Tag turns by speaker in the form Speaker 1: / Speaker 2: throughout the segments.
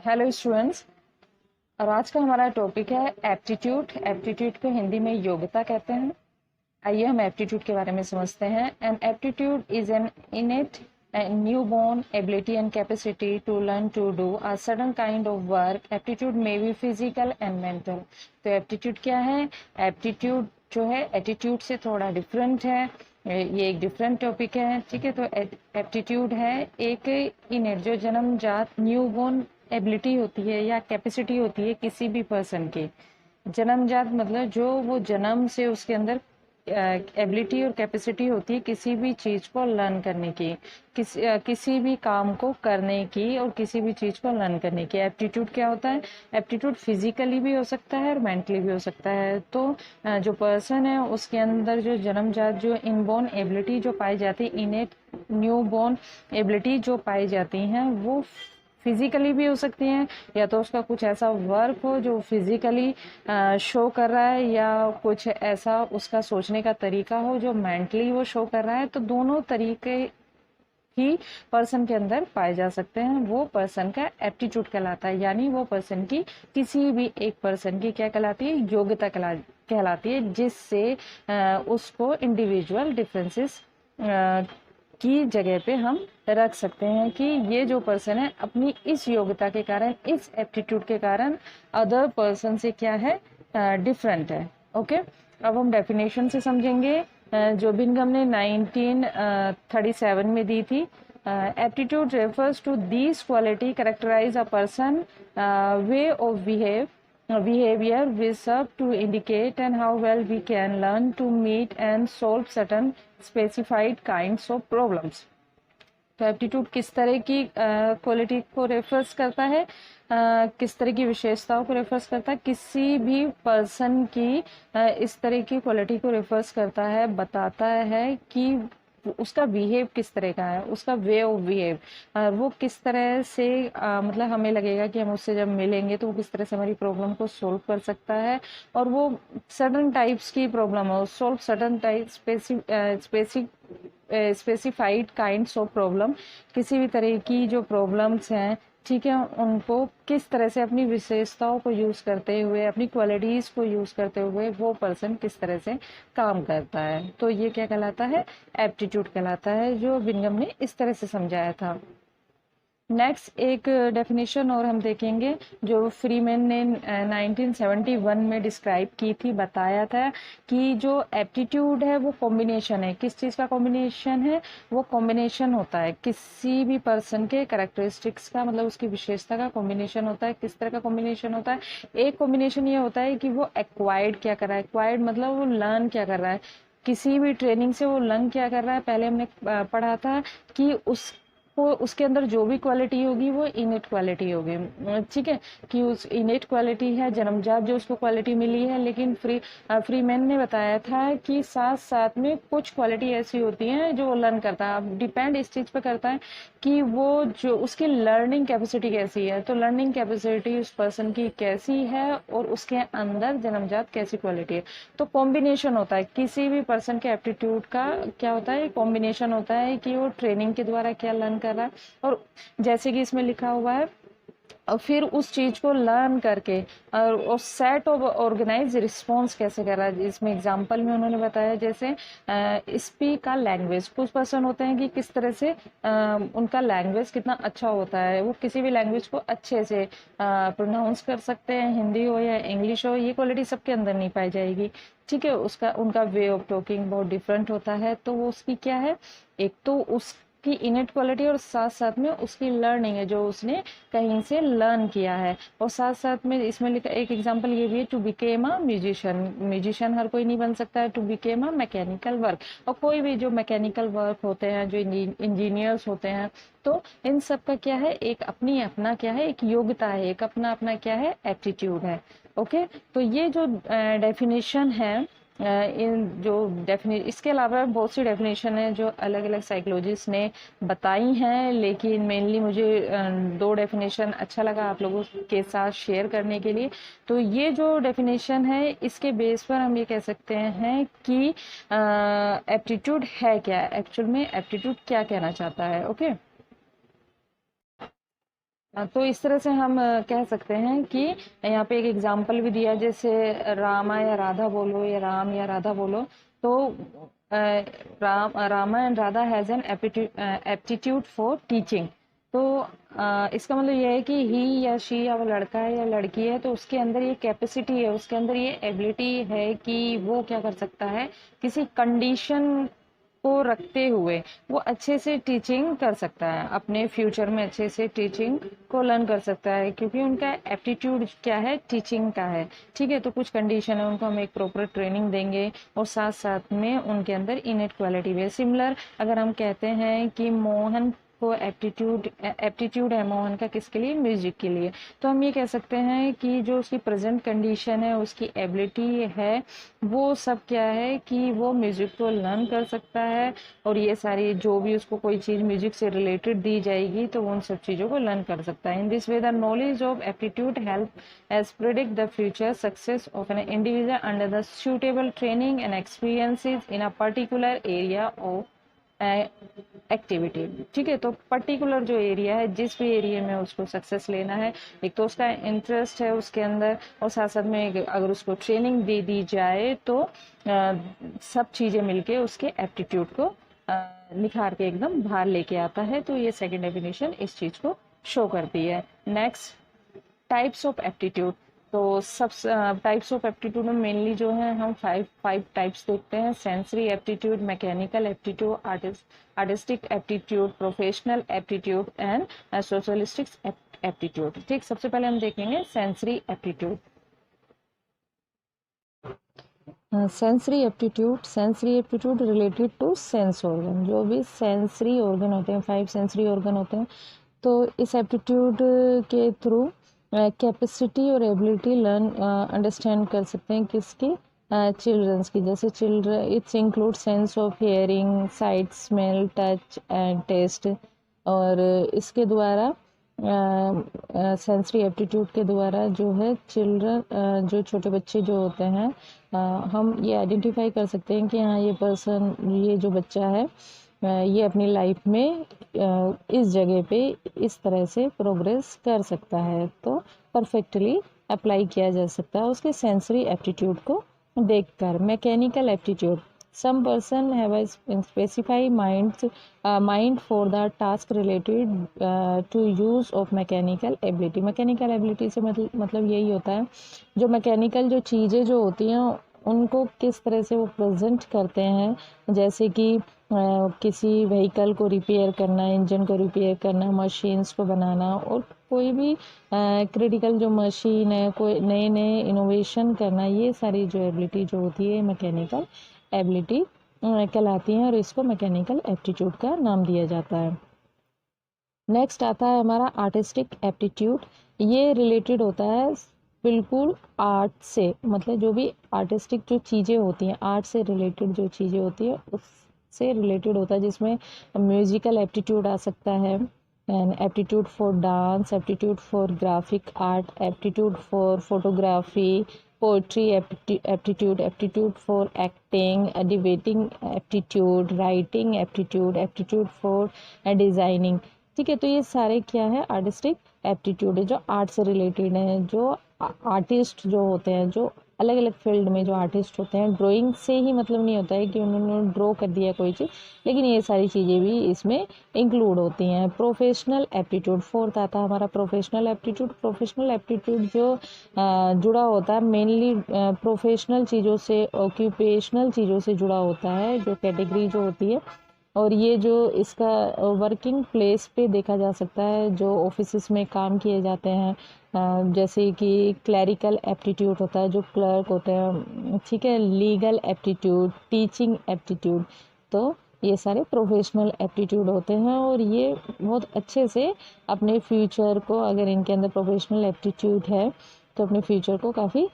Speaker 1: Hello students. और आज का हमारा टॉपिक है एप्टीट्यूड। एप्टीट्यूड को हिंदी में योग्यता कहते हैं। आइए हम एप्टीट्यूड के बारे में समझते हैं। An aptitude is an innate new born ability and capacity to learn to do a certain kind of work. Aptitude may be physical and mental. तो एप्टीट्यूड क्या है? एप्टीट्यूड जो है एटीट्यूड से थोड़ा डिफरेंट है। ये एक डिफरेंट टॉपिक है, ठीक है। तो एप्टीट्यूड है एक इनेट जो जन्मजात न्यू बोर्न एबिलिटी होती है या कैपेसिटी होती है किसी भी पर्सन की। जन्मजात मतलब जो वो जन्म से उसके अंदर एबिलिटी और कैपेसिटी होती है किसी भी चीज को लर्न करने की, किसी भी काम को करने की और किसी भी चीज को लर्न करने की। एप्टीट्यूड क्या होता है? एप्टीट्यूड फिजिकली भी हो सकता है और मेंटली भी हो सकता है। तो जो पर्सन है उसके अंदर जो जन्मजात जो इनबोर्न एबिलिटी जो पाई जाती है, इनेट न्यू बोर्न एबिलिटी जो पाई जाती हैं, वो फिजिकली भी हो सकती हैं, या तो उसका कुछ ऐसा वर्क हो जो फिजिकली शो कर रहा है, या कुछ ऐसा उसका सोचने का तरीका हो जो मेंटली वो शो कर रहा है। तो दोनों तरीके ही पर्सन के अंदर पाए जा सकते हैं। वो पर्सन का एप्टीट्यूड कहलाता है, यानी वो पर्सन की किसी भी एक पर्सन की क्या कहलाती है? योग्यता कहलाती है, जिससे उसको इंडिविजुअल डिफरेंसेस की जगह पे हम रख सकते हैं कि ये जो पर्सन है अपनी इस योग्यता के कारण, इस एप्टीट्यूड के कारण अदर पर्सन से क्या है? डिफरेंट है। ओके, अब हम डेफिनेशन से समझेंगे जो बिंगम ने 1937 में दी थी। Aptitude refers to this quality characterize a person way of behavior which serve to indicate and how well we can learn to meet and solve certain specified kinds of problems। तो aptitude किस तरह की quality को refers करता है, किस तरह की विशेषताओं को रेफर्स करता है? किसी भी पर्सन की इस तरह की क्वालिटी को रेफर्स करता है, बताता है कि उसका बिहेव किस तरह का है, उसका वे ऑफ बिहेव, वो किस तरह से मतलब हमें लगेगा कि हम उससे जब मिलेंगे तो वो किस तरह से हमारी प्रॉब्लम को सोल्व कर सकता है, और वो सर्टन टाइप्स की प्रॉब्लम हो solve certain type specified kinds of problem. किसी भी तरह की जो प्रॉब्लम्स हैं, ठीक है, उनको किस तरह से अपनी विशेषताओं को यूज करते हुए, अपनी क्वालिटीज को यूज करते हुए वो पर्सन किस तरह से काम करता है, तो ये क्या कहलाता है? एप्टीट्यूड कहलाता है, जो बिंगम ने इस तरह से समझाया था। नेक्स्ट एक डेफिनेशन और हम देखेंगे जो फ्रीमैन ने 1971 में डिस्क्राइब की थी, बताया था कि जो एप्टीट्यूड है वो कॉम्बिनेशन है। किस चीज का कॉम्बिनेशन है? वो कॉम्बिनेशन होता है किसी भी पर्सन के कैरेक्टरिस्टिक्स का, मतलब उसकी विशेषता का कॉम्बिनेशन होता है। किस तरह का कॉम्बिनेशन होता है? एक कॉम्बिनेशन ये होता है कि वो एक्वायर्ड क्या कर रहा है। एक्वायर्ड मतलब वो लर्न क्या कर रहा है, किसी भी ट्रेनिंग से वो लर्न क्या कर रहा है। पहले हमने पढ़ा था कि वो उसके अंदर जो भी क्वालिटी होगी वो इनेट क्वालिटी होगी, ठीक है, कि उस इनेट क्वालिटी है जन्मजात जो उसको क्वालिटी मिली है। लेकिन फ्रीमैन ने बताया था कि साथ साथ में कुछ क्वालिटी ऐसी होती हैं जो वो लर्न करता है। अब डिपेंड इस चीज पे करता है कि वो जो उसकी लर्निंग कैपेसिटी कैसी है। तो लर्निंग कैपेसिटी उस पर्सन की कैसी है और उसके अंदर जन्मजात कैसी क्वालिटी है। तो कॉम्बिनेशन होता है किसी भी पर्सन के एप्टीट्यूड का, क्या होता है? कॉम्बिनेशन होता है कि वो ट्रेनिंग के द्वारा क्या लर्न कर रहा है, और जैसे कि इसमें लिखा हुआ है, और फिर उस चीज को लर्न करके और सेट ऑफ ऑर्गेनाइज रिस्पॉन्स कैसे कर रहा है। इसमें एग्जांपल में उन्होंने बताया, जैसे स्पीक का लैंग्वेज, कुछ पर्सन होते हैं कि किस तरह से उनका लैंग्वेज कितना अच्छा होता है, वो किसी भी लैंग्वेज को अच्छे से प्रोनाउंस कर सकते हैं, हिंदी हो या इंग्लिश हो। ये क्वालिटी सबके अंदर नहीं पाई जाएगी, ठीक है। उसका उनका वे ऑफ टॉकिंग बहुत डिफरेंट होता है। तो वो उसकी क्या है? एक तो उसकी इनेट क्वालिटी और साथ साथ में उसकी लर्निंग है जो उसने कहीं से लर्न किया है। और साथ साथ में इसमें लिखा एक एग्जांपल ये भी है, to become a musician. Musician हर कोई नहीं बन सकता है। To become a mechanical work, और कोई भी जो मैकेनिकल वर्क होते हैं, जो इंजीनियर्स होते हैं, तो इन सब का क्या है? एक अपनी अपना क्या है? एक योग्यता है, एक अपना अपना क्या है? एप्टीट्यूड है। ओके, तो ये जो डेफिनेशन है, इन जो इसके अलावा बहुत सी डेफिनेशन है जो अलग अलग साइकोलॉजिस्ट ने बताई हैं, लेकिन मेनली मुझे दो डेफिनेशन अच्छा लगा आप लोगों के साथ शेयर करने के लिए। तो ये जो डेफिनेशन है, इसके बेस पर हम ये कह सकते हैं कि एप्टीट्यूड है क्या, एक्चुअल में एप्टीट्यूड क्या कहना चाहता है। ओके, तो इस तरह से हम कह सकते हैं कि यहाँ पे एक एग्जाम्पल भी दिया, जैसे रामा या राधा बोलो या राम या राधा बोलो, तो Rama and Radha has an aptitude for teaching. तो इसका मतलब यह है कि ही या शी, या वो लड़का है या लड़की है, तो उसके अंदर ये कैपेसिटी है, उसके अंदर ये एबिलिटी है कि वो क्या कर सकता है, किसी कंडीशन को रखते हुए वो अच्छे से टीचिंग कर सकता है, अपने फ्यूचर में अच्छे से टीचिंग को लर्न कर सकता है, क्योंकि उनका एप्टीट्यूड क्या है, टीचिंग का है। ठीक है, तो कुछ कंडीशन है, उनको हम एक प्रॉपर ट्रेनिंग देंगे और साथ साथ में उनके अंदर इनेट क्वालिटी भी है। सिमिलर अगर हम कहते हैं कि मोहन को एप्टीट्यूड है मोहन का, किसके लिए, म्यूजिक के लिए, तो हम ये कह सकते हैं कि जो उसकी प्रेजेंट कंडीशन है, उसकी एबिलिटी है, वो सब क्या है कि वो म्यूजिक को लर्न कर सकता है, और ये सारी जो भी उसको कोई चीज म्यूजिक से रिलेटेड दी जाएगी तो वो उन सब चीजों को लर्न कर सकता है। In this way the knowledge of aptitude help as predict the future success of an individual under the suitable training and experiences in a particular area of activity. ठीक है, तो पर्टिकुलर जो एरिया है, जिस भी एरिया में उसको success लेना है, एक तो उसका इंटरेस्ट है उसके अंदर, और साथ साथ में अगर उसको ट्रेनिंग दे दी जाए तो सब चीजें मिलके उसके एप्टीट्यूड को निखार के एकदम बाहर लेके आता है। तो ये सेकंड डेफिनेशन इस चीज को शो करती है। Next, types of aptitude. तो सब टाइप्स ऑफ एप्टीट्यूड में मेनली जो है हम फाइव टाइप्स देखते हैं: sensory aptitude, mechanical aptitude, artistic aptitude, professional aptitude and socialistic aptitude. ठीक, सबसे पहले हम देखेंगे sensory aptitude. Sensory aptitude related to sense organ. जो भी सेंसरी ऑर्गन होते हैं, 5 सेंसरी ऑर्गन होते हैं, तो इस एप्टीट्यूड के थ्रू कैपेसिटी और एबिलिटी लर्न अंडरस्टैंड कर सकते हैं किसकी, चिल्ड्रंस की। जैसे children, its include sense of hearing, sight, smell, touch and taste. और इसके द्वारा सेंसरी एप्टीट्यूड के द्वारा जो है चिल्ड्रन, जो छोटे बच्चे जो होते हैं, हम ये आइडेंटिफाई कर सकते हैं कि हाँ, ये पर्सन, ये जो बच्चा है, ये अपनी लाइफ में इस जगह पे इस तरह से प्रोग्रेस कर सकता है, तो परफेक्टली अप्लाई किया जा सकता है उसके सेंसरी एप्टीट्यूड को देखकर। Mechanical aptitude, some person have a specified mind for the task related to use of mechanical ability। Mechanical ability से मतलब यही होता है, जो मैकेनिकल जो चीज़ें जो होती हैं उनको किस तरह से वो प्रेजेंट करते हैं। जैसे कि किसी व्हीकल को रिपेयर करना, इंजन को रिपेयर करना, मशीन्स को बनाना, और कोई भी क्रिटिकल जो मशीन है, कोई नए नए इनोवेशन करना, ये सारी जो एबिलिटी जो होती है मैकेनिकल एबिलिटी कहलाती हैं, और इसको मैकेनिकल एप्टीट्यूड का नाम दिया जाता है। नेक्स्ट आता है हमारा आर्टिस्टिक एप्टीट्यूड। ये रिलेटेड होता है बिल्कुल आर्ट से, मतलब जो भी आर्टिस्टिक जो चीज़ें होती हैं, आर्ट से रिलेटेड जो चीज़ें होती हैं उससे रिलेटेड होता है, जिसमें म्यूजिकल एप्टीट्यूड आ सकता है, and aptitude for dance, aptitude for graphic art, aptitude for photography, poetry aptitude, aptitude for acting, debating aptitude, writing aptitude, aptitude for designing. ठीक है, तो ये सारे क्या है, आर्टिस्टिक एप्टीट्यूड है, जो आर्ट से रिलेटेड हैं। जो आर्टिस्ट जो होते हैं, जो अलग अलग फील्ड में जो आर्टिस्ट होते हैं, ड्राइंग से ही मतलब नहीं होता है कि उन्होंने ड्रॉ कर दिया कोई चीज़, लेकिन ये सारी चीज़ें भी इसमें इंक्लूड होती हैं। प्रोफेशनल एप्टीट्यूड, फोर्थ आता है हमारा प्रोफेशनल एप्टीट्यूड। प्रोफेशनल एप्टीट्यूड जो जुड़ा होता है मेनली प्रोफेशनल चीज़ों से, ऑक्यूपेशनल चीज़ों से जुड़ा होता है, जो कैटेगरी जो होती है, और ये जो इसका वर्किंग प्लेस पे देखा जा सकता है, जो ऑफिस में काम किए जाते हैं, जैसे कि क्लैरिकल एप्टीट्यूड होता है, जो क्लर्क होते हैं, ठीक है, लीगल एप्टीट्यूड, टीचिंग एप्टीट्यूड। तो ये सारे प्रोफेशनल एप्टीट्यूड होते हैं, और ये बहुत अच्छे से अपने फ्यूचर को, अगर इनके अंदर प्रोफेशनल एप्टीट्यूड है, तो अपने फ्यूचर को काफ़ी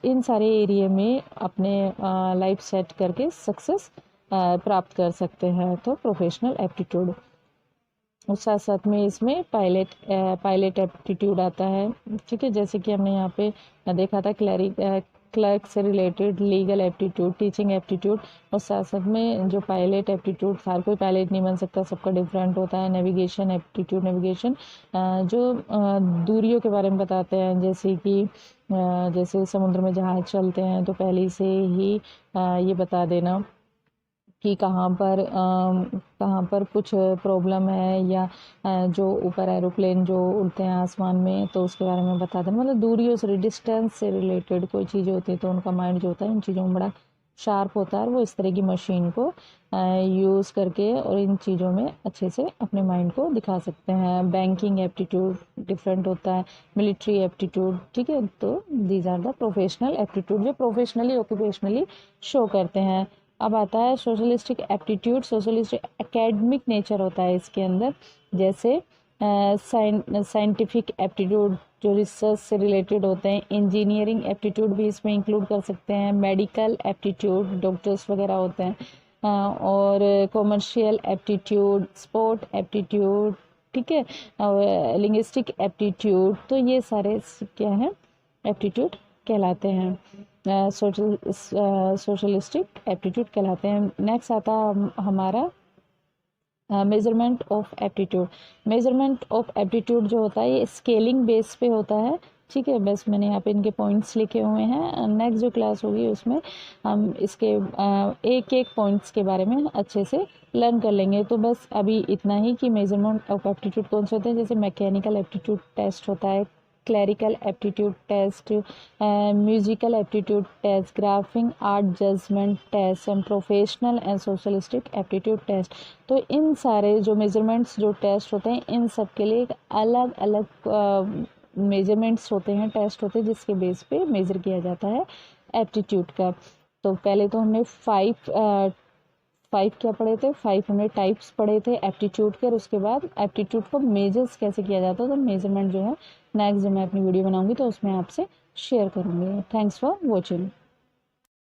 Speaker 1: इन सारे एरिया में अपने लाइफ सेट करके सक्सेस प्राप्त कर सकते हैं। तो प्रोफेशनल एप्टीट्यूड, उस साथ साथ में इसमें पायलट एप्टीट्यूड आता है। ठीक है, जैसे कि हमने यहाँ पे देखा था क्लर्क से related, legal aptitude, teaching aptitude, और साथ साथ में जो पायलट एप्टीट्यूड, हर कोई पायलट नहीं बन सकता, सबका डिफरेंट होता है। नेविगेशन एप्टीट्यूड, नेविगेशन जो दूरियों के बारे में बताते हैं, जैसे कि जैसे समुद्र में जहाज चलते हैं तो पहले से ही ये बता देना कि कहाँ पर कुछ प्रॉब्लम है, या जो ऊपर एरोप्लेन जो उड़ते हैं आसमान में तो उसके बारे में बता देना। मतलब दूरियों से, डिस्टेंस से रिलेटेड कोई चीज़ होती है तो उनका माइंड जो होता है इन चीज़ों में बड़ा शार्प होता है, और वो इस तरह की मशीन को यूज़ करके और इन चीज़ों में अच्छे से अपने माइंड को दिखा सकते हैं। बैंकिंग एप्टीट्यूड डिफरेंट होता है, मिलिट्री एप्टीट्यूड, ठीक है। तो these are the professional aptitude जो प्रोफेशनली ऑक्यूपेशनली शो करते हैं। अब आता है socialistic aptitude. Socialistic academic nature होता है इसके अंदर, जैसे साइंटिफिक एप्टीट्यूड जो रिसर्च से रिलेटेड होते हैं। इंजीनियरिंग एप्टीट्यूड भी इसमें इंक्लूड कर सकते हैं। मेडिकल एप्टीट्यूड, डॉक्टर्स वगैरह होते हैं। और कॉमर्शियल एप्टीट्यूड, स्पोर्ट एप्टीट्यूड, ठीक है, और लिंग्विस्टिक एप्टीट्यूड। तो ये सारे क्या हैं, एप्टीट्यूड कहलाते हैं, सोशलिस्टिक एप्टीट्यूड कहलाते हैं। नेक्स्ट आता हमारा measurement of aptitude. Measurement of aptitude जो होता है ये स्केलिंग बेस पे होता है, ठीक है। बस मैंने यहाँ पे इनके पॉइंट्स लिखे हुए हैं। नेक्स्ट जो क्लास होगी उसमें हम इसके एक एक पॉइंट्स के बारे में अच्छे से लर्न कर लेंगे। तो बस अभी इतना ही कि मेजरमेंट ऑफ एप्टीट्यूड कौन से होते हैं, जैसे मैकेनिकल एप्टीट्यूड टेस्ट होता है, clerical aptitude test, musical aptitude test, graphing art judgment test, and professional and socialistic aptitude test. तो इन सारे जो मेजरमेंट्स जो टेस्ट होते हैं इन सब के लिए एक अलग अलग मेजरमेंट्स होते हैं, टेस्ट होते हैं, जिसके बेस पे मेज़र किया जाता है एप्टीट्यूड का। तो पहले तो हमने फाइव क्या पढ़े थे, 5 हमने टाइप्स पढ़े थे एप्टीट्यूड के, और उसके बाद एप्टीट्यूड को मेजर्स कैसे किया जाता है। तो मेजरमेंट जो है नेक्स्ट जो मैं अपनी वीडियो बनाऊंगी तो उसमें आपसे शेयर करूंगी। Thanks for watching.